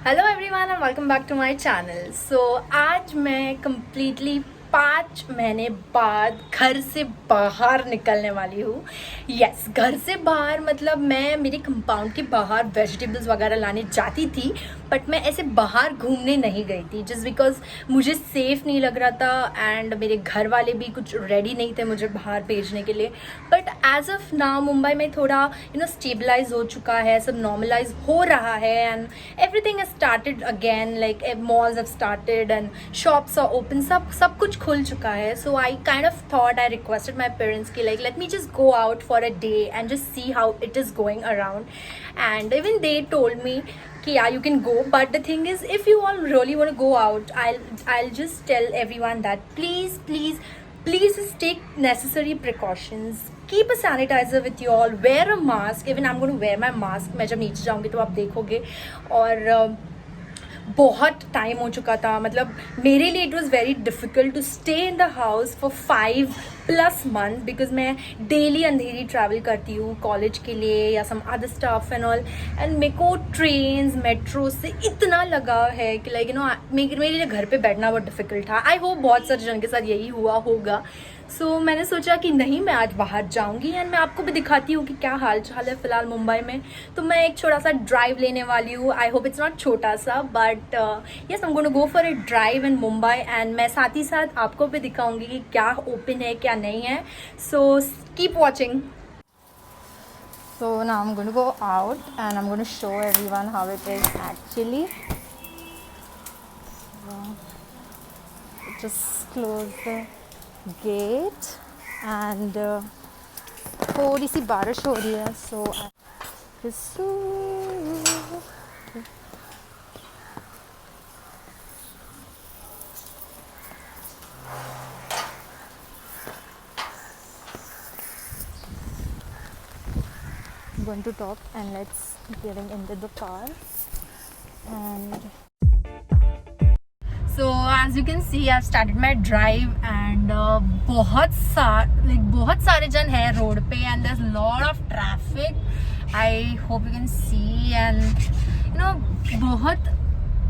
Hello everyone and welcome back to my channel. आज मैं completely 5 महीने बाद घर से बाहर निकलने वाली हूँ। यस, घर से बाहर मतलब मैं मेरे कंपाउंड के बाहर वेजिटेबल्स वगैरह लाने जाती थी, बट मैं ऐसे बाहर घूमने नहीं गई थी जस्ट बिकॉज मुझे सेफ़ नहीं लग रहा था एंड मेरे घर वाले भी कुछ रेडी नहीं थे मुझे बाहर भेजने के लिए। But as of now Mumbai में थोड़ा स्टेबलाइज हो चुका है, सब नॉर्मलाइज हो रहा है and everything has started again, like malls have started and shops are open, सब कुछ खुल चुका है। So I kind of thought, I requested my parents की like let me just go out for a day and just see how it is going around, and even they told me कि yeah, you can go, but the thing is if you all really want to go out, I'll just tell everyone that please just take necessary precautions, keep a sanitizer with you all, wear a mask, even I'm going to wear my mask। मैं जब नीचे जाऊँगी तो आप देखोगे। और बहुत time हो चुका था, मतलब मेरे लिए it was very difficult to stay in the house for 5+ month because मैं डेली अंधेरी ट्रैवल करती हूँ कॉलेज के लिए या some other staff and all, and मेरे को ट्रेन्स मेट्रो से इतना लगा है कि लाइक मेरे लिए घर पे बैठना बहुत डिफ़िकल्ट था। आई होप बहुत सारे जन के साथ यही हुआ होगा। सो मैंने सोचा कि नहीं, मैं आज बाहर जाऊंगी एंड मैं आपको भी दिखाती हूँ कि क्या हाल चाल है फ़िलहाल मुंबई में। तो मैं एक छोटा सा ड्राइव लेने वाली हूँ। आई होप इट्स नॉट छोटा सा, but yes, I am going to go for a drive in Mumbai and मैं साथ ही साथ आपको भी दिखाऊंगी कि क्या ओपन है क्या नहीं है। So keep watching. So now I'm going to go out and I'm going to show everyone how it is actually. So, just close the gate and थोड़ी सी बारिश हो रही है, so I'm going to talk and let's getting into the car and so as you can see I've started my drive and बहुत सारे जन हैं road पे and there's a lot of traffic. I hope you can see and बहुत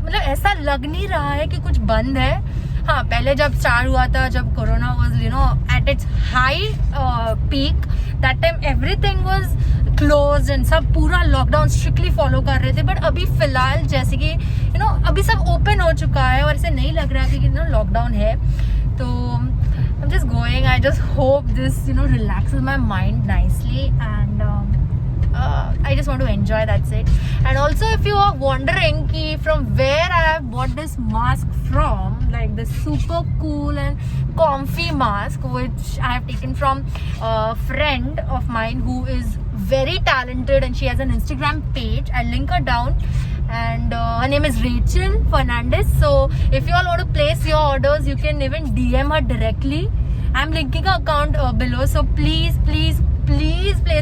मतलब ऐसा लग नहीं रहा है कि कुछ बंद है। हाँ, पहले जब स्टार्ट हुआ था, जब corona was at its high peak, that time everything was close and सब पूरा लॉकडाउन स्ट्रिक्टली फॉलो कर रहे थे। बट अभी फिलहाल जैसे कि अभी सब ओपन हो चुका है और ऐसे नहीं लग रहा है कि लॉकडाउन है। तो I am just going, I just hope this relaxes my mind nicely and I just want to enjoy, that's it. And also if you are wondering ki from where I have bought this mask from, like this super cool and comfy mask which I have taken from a friend of mine who is very talented and she has an Instagram page. I'll link her down and her name is Rachel Fernandez. So if you all want to place your orders, you can even DM her directly. I'm linking her account below, so please place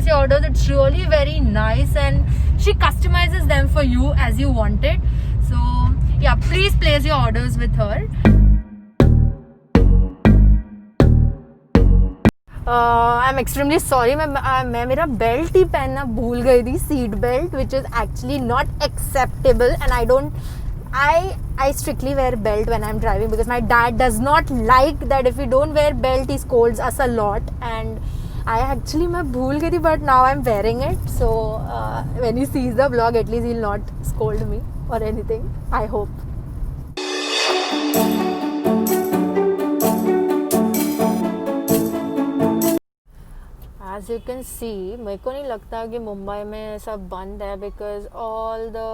your orders. It's really very nice and she customizes them for you as you want it. So yeah, please place your orders with her. I'm extremely sorry, मैं मेरा belt ही पहनना भूल गई थी, seat belt, which is actually not acceptable and I strictly wear belt when I'm driving because my dad does not like that if we don't wear belt he scolds us a lot and मैं भूल गई थी, but now I'm wearing it, so when he sees the vlog at least he'll not scold me or anything, I hope. As you can see, मेरे को नहीं लगता कि मुंबई में सब बंद है because all the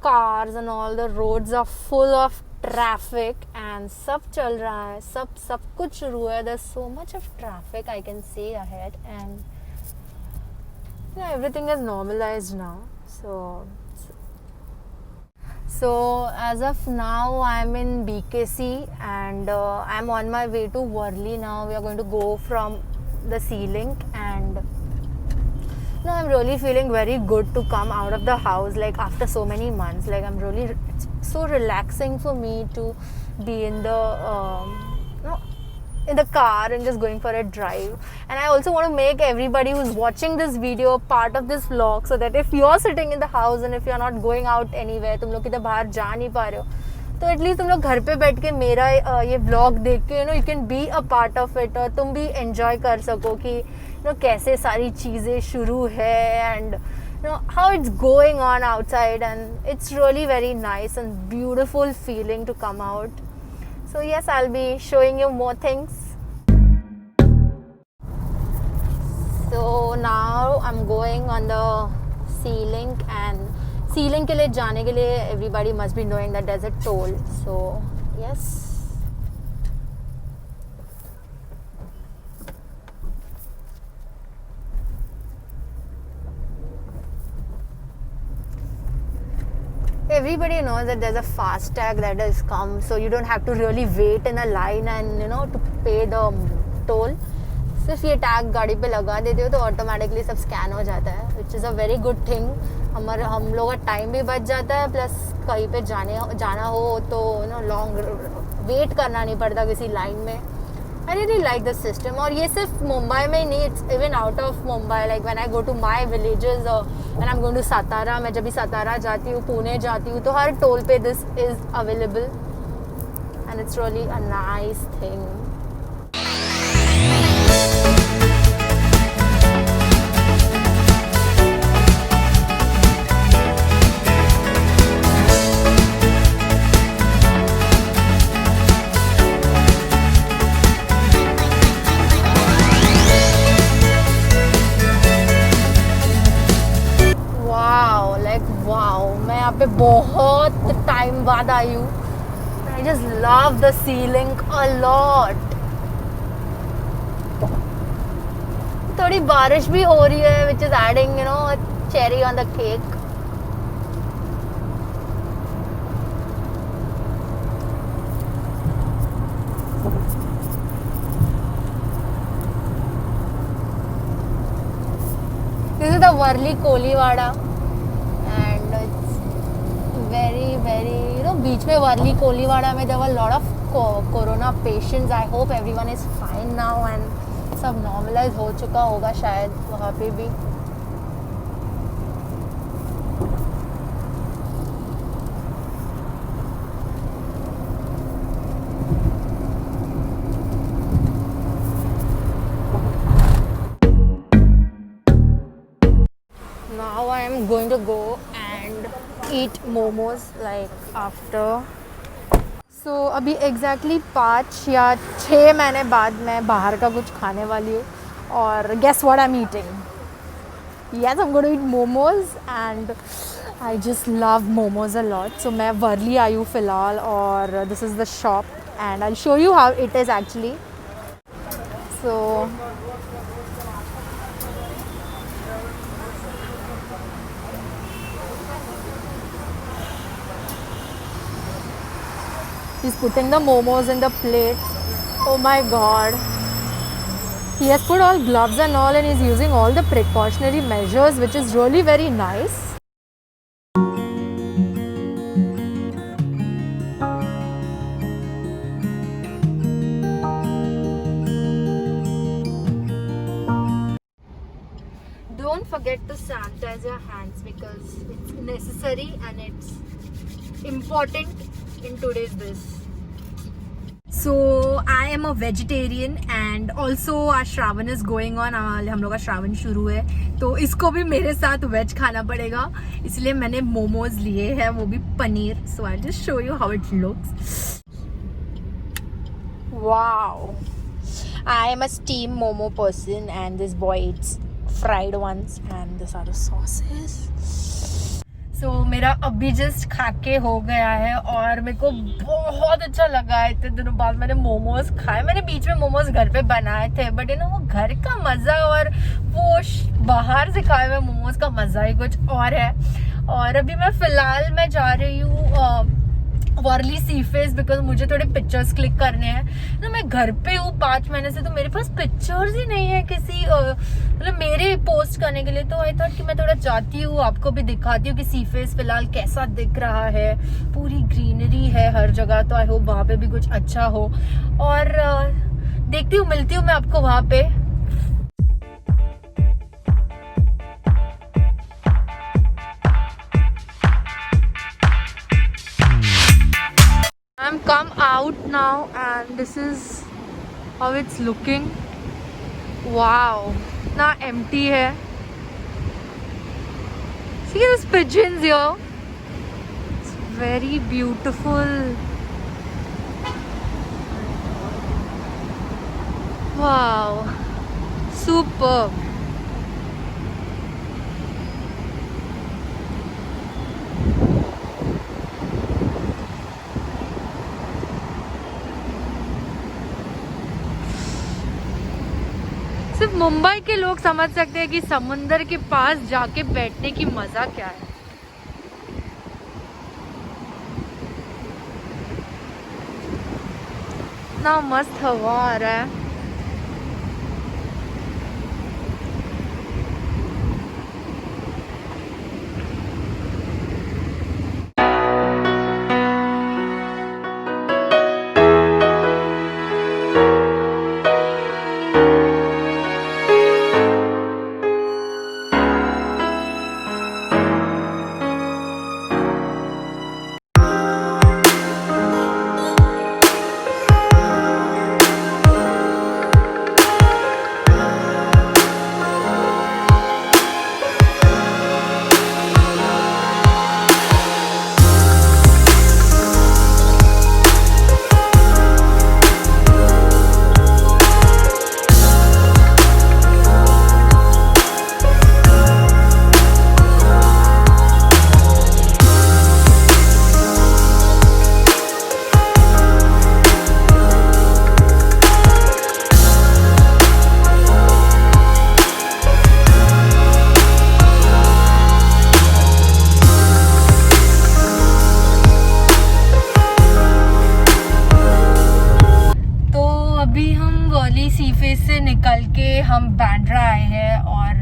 cars and all the roads are full of traffic and सब चल रहा है, सब कुछ शुरू है. There's so much of traffic I can see ahead and everything is normalized now. So as of now I'm in BKC and I'm on my way to Worli now. We are going to go from the C-Link and I'm really feeling very good to come out of the house like after so many months. Like it's so relaxing for me to be in the in the car and just going for a drive. And I also want to make everybody who's watching this video a part of this vlog, so that if you're sitting in the house and if you're not going out anywhere, तुम लोग किधर बाहर जा नहीं पा रहे हो, तो एटलीस्ट तुम लोग घर पे बैठ के मेरा ये व्लॉग देख के you can be a part of it, और तुम भी एंजॉय कर सको कि कैसे सारी चीज़ें शुरू है and how it's going on outside, and it's really very nice and beautiful feeling to come out. So yes, I'll be showing you more things. So now I'm going on the Sea Link, and Sea Link के लिए जाने के लिए everybody must be knowing that there's a toll. So yes. Everybody knows that there's a FASTag that has come, so you don't have to really wait in a line and to pay the toll. सिर्फ ये tag गाड़ी पे लगा देते हो तो automatically सब scan हो जाता है, which is a very good thing. हम लोग का टाइम भी बच जाता है, प्लस कहीं पे जाना हो तो लॉन्ग वेट करना नहीं पड़ता किसी लाइन में. I really like the system. और ये सिर्फ मुंबई में ही नहीं, it's even out of Mumbai. Like when I go to my villages or when I'm going to Satara, मैं जब भी सतारा जाती हूँ, पुणे जाती हूँ, तो हर टोल पे this is available, and it's really a nice thing. मैं यहाँ पे बहुत टाइम बाद आई हूँ. I just love the Sea Link a lot. थोड़ी बारिश भी हो रही है, which is adding a cherry on the cake. This is the Worli Koliwada. very बीच में वर्ली कोलीवाड़ा में there were a lot of corona patients. I hope everyone is fine now and सब normalise हो चुका होगा शायद वहाँ पे भी. Now I am going to go and eat momos like after. So अभी exactly 5 या 6 महीने बाद मैं बाहर का कुछ खाने वाली हूँ. और guess what I'm eating? Yes, I'm going to eat momos and I just love momos a lot. So मैं वर्ली आई हूँ फ़िलहाल और this is the shop and I'll show you how it is actually. So he's putting the momos in the plates. Oh my god. He has put all gloves and all and he's using all the precautionary measures, which is really very nice. Don't forget to sanitize your hands because it's necessary and it's important in today's this. So I am a vegetarian and also our Shravan is going on. हम लोग का श्रावण शुरू है तो इसको भी मेरे साथ वेज खाना पड़ेगा, इसलिए मैंने मोमोज लिए हैं, वो भी paneer. So I'll just show you how it looks. Wow, I am a steam momo person and this boy eats fried ones and these are the sauces. So मेरा अभी जस्ट खा के हो गया है और मेरे को बहुत अच्छा लगा है. इतने दिनों बाद मैंने मोमोज खाए. मैंने बीच में मोमोज घर पे बनाए थे बट वो घर का मज़ा और वो बाहर से खाए हुए मोमोज का मज़ा ही कुछ और है. और अभी मैं फ़िलहाल मैं जा रही हूँ वर्ली सी फेस बिकॉज मुझे थोड़े पिक्चर्स क्लिक करने हैं. तो मैं घर पे हूँ 5 महीने से तो मेरे पास पिक्चर्स ही नहीं है किसी मतलब मेरे पोस्ट करने के लिए. तो आई थॉट कि मैं थोड़ा जाती हूँ, आपको भी दिखाती हूँ कि सी फेस फिलहाल कैसा दिख रहा है. पूरी ग्रीनरी है हर जगह, तो आई होप वहाँ पे भी कुछ अच्छा हो. और देखती हूँ, मिलती हूँ मैं आपको वहां पे। I'm come out now and this is how it's looking. Wow, ना empty है. See those pigeons here. It's very beautiful. Wow, superb. सिर्फ मुंबई के लोग समझ सकते हैं कि समुंदर के पास जाके बैठने की मजा क्या है। इतना मस्त हवा आ रहा है। से निकल के हम बांद्रा आए हैं और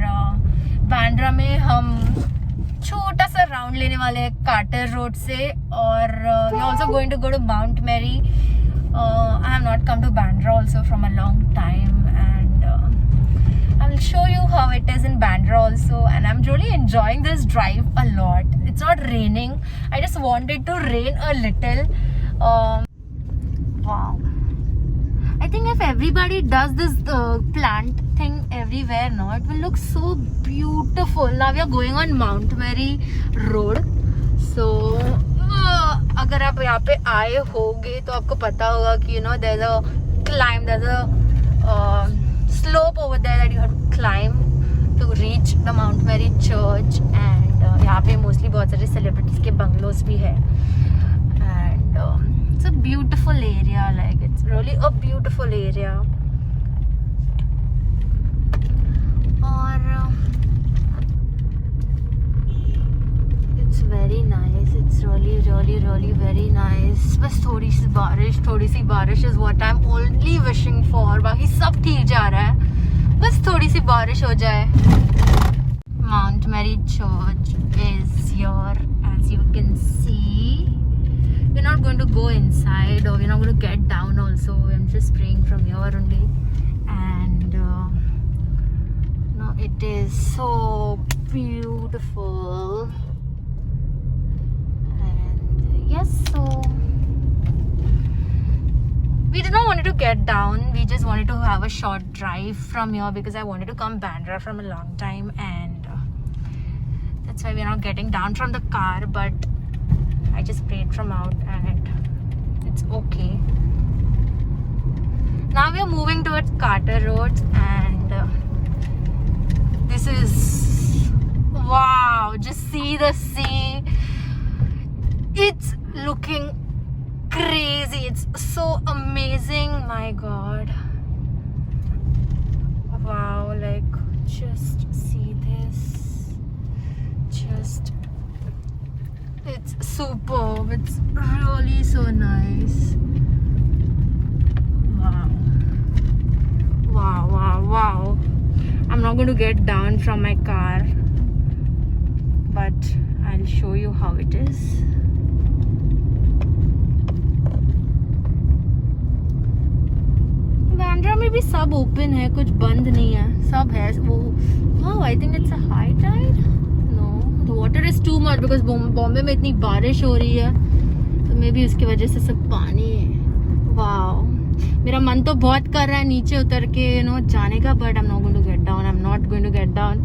बांद्रा में हम छोटा सा राउंड लेने वाले हैं कार्टर रोड से और we also going to go to Mount Mary. I have not come to Bandra also from a long time and I will show you how it is in Bandra also, and I'm really enjoying this drive a lot. It's not raining. I just want it to rain a little. Wow. I think if everybody does this plant thing everywhere, no, it will look so beautiful. Now we are going on Mount Mary Road. So अगर आप यहाँ पे आए होगे तो आपको पता होगा कि there's a climb, there's a slope over there that you have to climb to reach the Mount Mary Church. And यहाँ पे mostly बहुत सारे celebrities के bungalows भी है. And it's a beautiful area, like it's really a beautiful area. और it's very nice. It's really very nice. बस थोड़ी सी बारिश is what I'm only wishing for. बाकी सब ठीक जा रहा है, बस थोड़ी सी बारिश हो जाए. Mount Mary Church is here, as you can see. We're not going to go inside, or we're not going to get down also. I'm just praying from here only. And no, it is so beautiful. And yes, so we did not want to get down. We just wanted to have a short drive from here because I wanted to come Bandra from a long time, and that's why we're not getting down from the car. But I just prayed from out and it's okay. Now we are moving towards Carter Road, and this is, wow, just see the sea. It's looking crazy. It's so amazing. My God. Wow, like just see this. It's superb. It's really so nice. Wow. I'm not going to get down from my car, but I'll show you how it is. Bandra भी सब open है, कुछ बंद नहीं है, सब है वो। Wow, I think it's a high tide. No, the water is too much because Bombay में इतनी बारिश हो रही है, तो मे बी उसकी वजह से सब पानी है। वाओ, मेरा मन तो बहुत कर रहा है नीचे उतर के जाने का, but I am not going to get down, I am not going to get down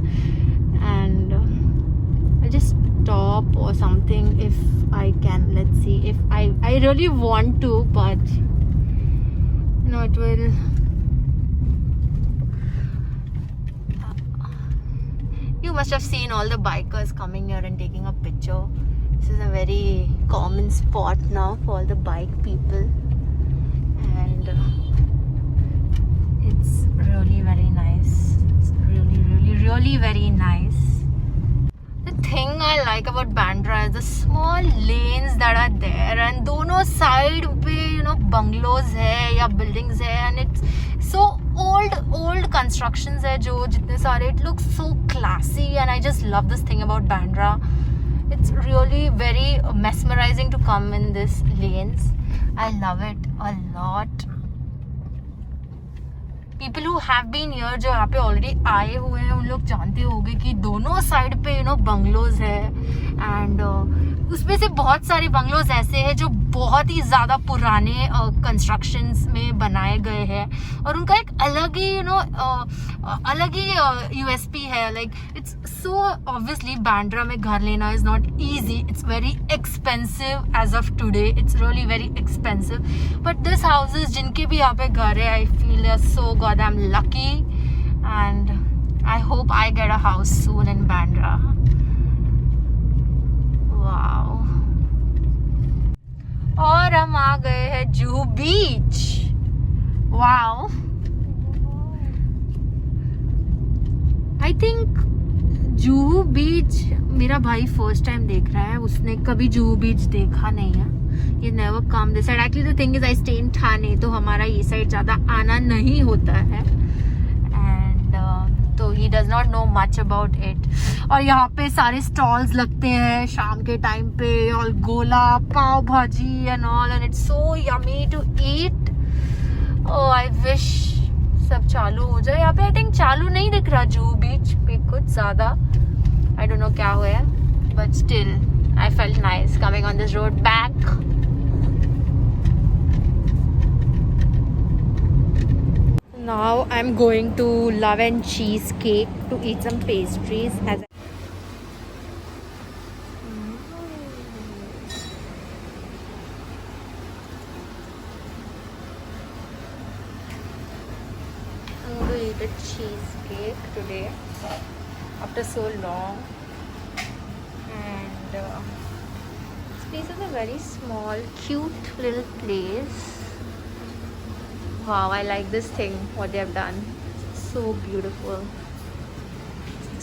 and I just stop or something if I can. Let's see if I really want to, but it will. You must have seen all the bikers coming here and taking a picture. This is a very common spot now for all the bike people, and it's really very nice. It's really very nice. The thing I like about Bandra is the small lanes that are there, and दोनों side पे bungalows है या buildings है, and it's so old constructions है जो जितने सारे, it looks so classy, and I just love this thing about Bandra. It's really very mesmerizing to come in this lanes. I love it a lot. People who have been here, जो यहाँ पे already आए हुए हैं, उन लोग जानते होंगे कि दोनों साइड पे बंगलोज है, एंड उसमें से बहुत सारे बंगलोज ऐसे हैं जो बहुत ही ज़्यादा पुराने कंस्ट्रक्शंस में बनाए गए हैं, और उनका एक अलग ही यूएसपी है. Like it's so obviously Bandra में घर लेना is not easy, it's very expensive as of today, it's really very expensive, but this houses जिनके भी यहाँ पे घर है, I feel so god I am lucky, and I hope I get a house soon in Bandra. Wow, और हम आ गए हैं Juhu beach. Wow, I think Juhu beach मेरा भाई फर्स्ट टाइम देख रहा है, उसने कभी जुहू बीच देखा नहीं है. ये never come this side. Actually the thing is I stay in Thane, तो हमारा ये साइड ज़्यादा आना नहीं होता है, एंड तो he does not know much about it. और यहाँ पे सारे स्टॉल्स लगते हैं शाम के टाइम पे, और गोला, pav bhaji and all, and it's so yummy to eat. Oh, I wish सब चालू हो जाए. यहाँ पे आई थिंक चालू नहीं दिख रहा जुहू बीच पे कुछ ज़्यादा, आई डोंट नो क्या हुआ है, but still I felt nice coming on this road back. Now I'm going to Love and Cheesecake to eat some pastries. I'm going to eat a cheesecake today after so long. And this place is a very small, cute little place. Wow, I like this thing, what they have done. So beautiful.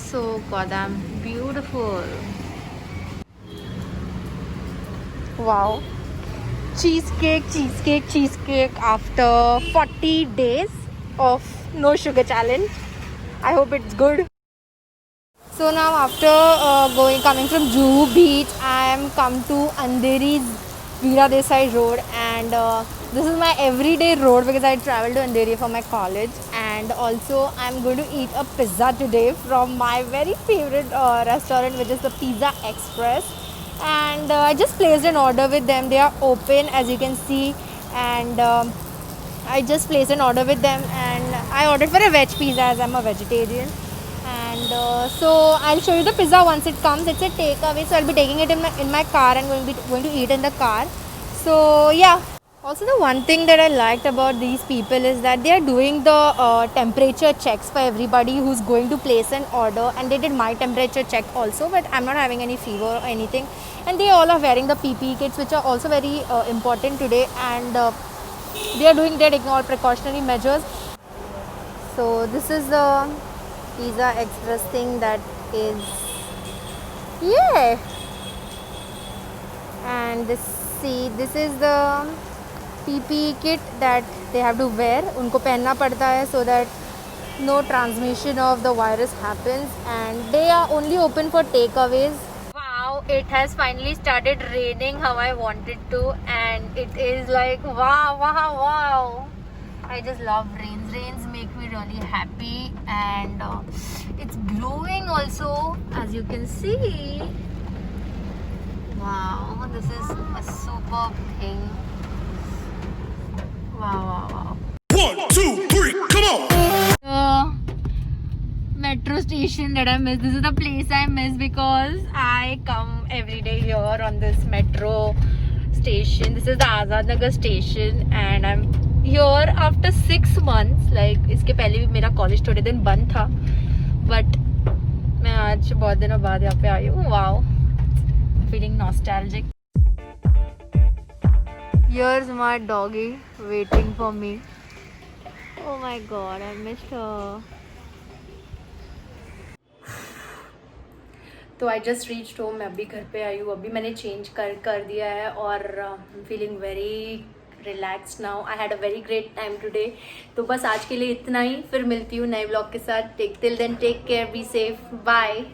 So goddamn beautiful. Wow. Cheesecake after 40 days of no sugar challenge. I hope it's good. So now after coming from Juhu Beach, I am come to Andheri's Veera Desai Road, and this is my everyday road because I travel to Andheri for my college, and also I'm going to eat a pizza today from my very favorite restaurant, which is the Pizza Express, and I just placed an order with them. They are open, as you can see, and I just placed an order with them, and I ordered for a veg pizza as I'm a vegetarian. And so I'll show you the pizza once it comes. It's a takeaway, so I'll be taking it in my car and going to eat in the car. So yeah. Also, the one thing that I liked about these people is that they are doing the temperature checks for everybody who's going to place an order, and they did my temperature check also, but I'm not having any fever or anything. And they all are wearing the PPE kits, which are also very important today, and they're taking all precautionary measures. So this is the Pizza Express thing that is, yeah, and this is the PPE kit that they have to wear. उनको पहनना पड़ता है so that no transmission of the virus happens, and they are only open for takeaways. Wow, it has finally started raining how I wanted to, and it is like wow. I just love rains. Rains make me really happy, and it's blowing also, as you can see. Wow, this is a superb thing. Wow. 1, 2, 3, come on! Metro station that I miss. This is the place I miss because I come every day here on this metro station. This is the Azad Nagar station, and I'm here after 6 months. Like इसके पहले भी मेरा college थोड़े दिन बंद था, but मैं आज बहुत दिनों बाद यहाँ पे आई हूँ. Wow, feeling nostalgic. Here's my doggy waiting for me. Oh my god, I missed her. तो आई जस्ट रीच होम. मैं अभी घर पे आई हूँ. अभी मैंने चेंज कर दिया है और feeling very relax now. I had a very great time today. तो बस आज के लिए इतना ही. फिर मिलती हूँ नए ब्लॉग के साथ. Till then take care, be safe, bye.